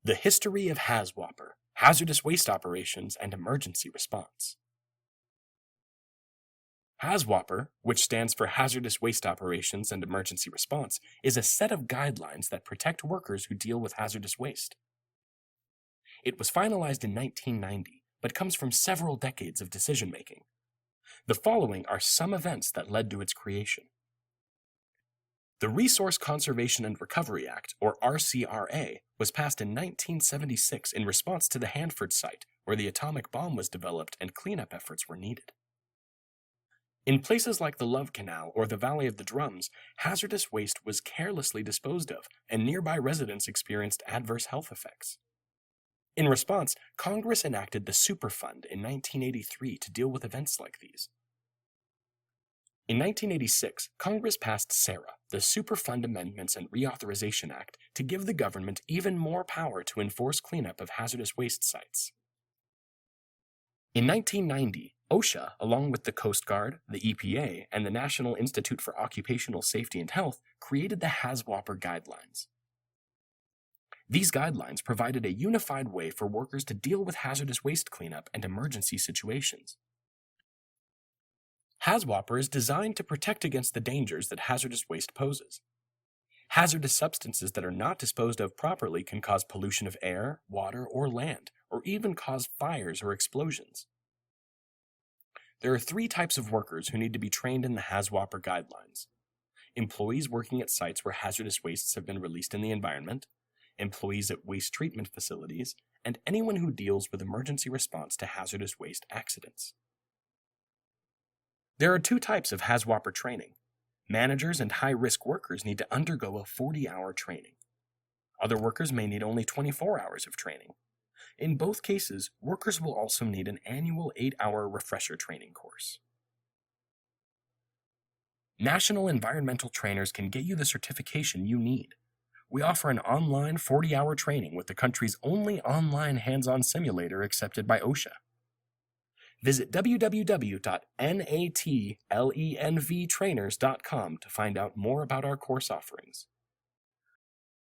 The History of Hazwoper, Hazardous Waste Operations and Emergency Response. Hazwoper, which stands for Hazardous Waste Operations and Emergency Response, is a set of guidelines that protect workers who deal with hazardous waste. It was finalized in 1990, but comes from several decades of decision-making. The following are some events that led to its creation. The Resource Conservation and Recovery Act, or RCRA, was passed in 1976 in response to the Hanford site, where the atomic bomb was developed and cleanup efforts were needed. In places like the Love Canal or the Valley of the Drums, hazardous waste was carelessly disposed of, and nearby residents experienced adverse health effects. In response, Congress enacted the Superfund in 1983 to deal with events like these. In 1986, Congress passed SARA, the Superfund Amendments and Reauthorization Act, to give the government even more power to enforce cleanup of hazardous waste sites. In 1990, OSHA, along with the Coast Guard, the EPA, and the National Institute for Occupational Safety and Health, created the Hazwoper Guidelines. These guidelines provided a unified way for workers to deal with hazardous waste cleanup and emergency situations. Hazwoper is designed to protect against the dangers that hazardous waste poses. Hazardous substances that are not disposed of properly can cause pollution of air, water, or land, or even cause fires or explosions. There are 3 types of workers who need to be trained in the Hazwoper Guidelines: employees working at sites where hazardous wastes have been released in the environment, employees at waste treatment facilities, and anyone who deals with emergency response to hazardous waste accidents. There are 2 types of Hazwoper training. Managers and high-risk workers need to undergo a 40-hour training. Other workers may need only 24 hours of training. In both cases, workers will also need an annual 8-hour refresher training course. National environmental trainers can get you the certification you need. We offer an online 40-hour training with the country's only online hands-on simulator accepted by OSHA. Visit www.natlenvtrainers.com to find out more about our course offerings.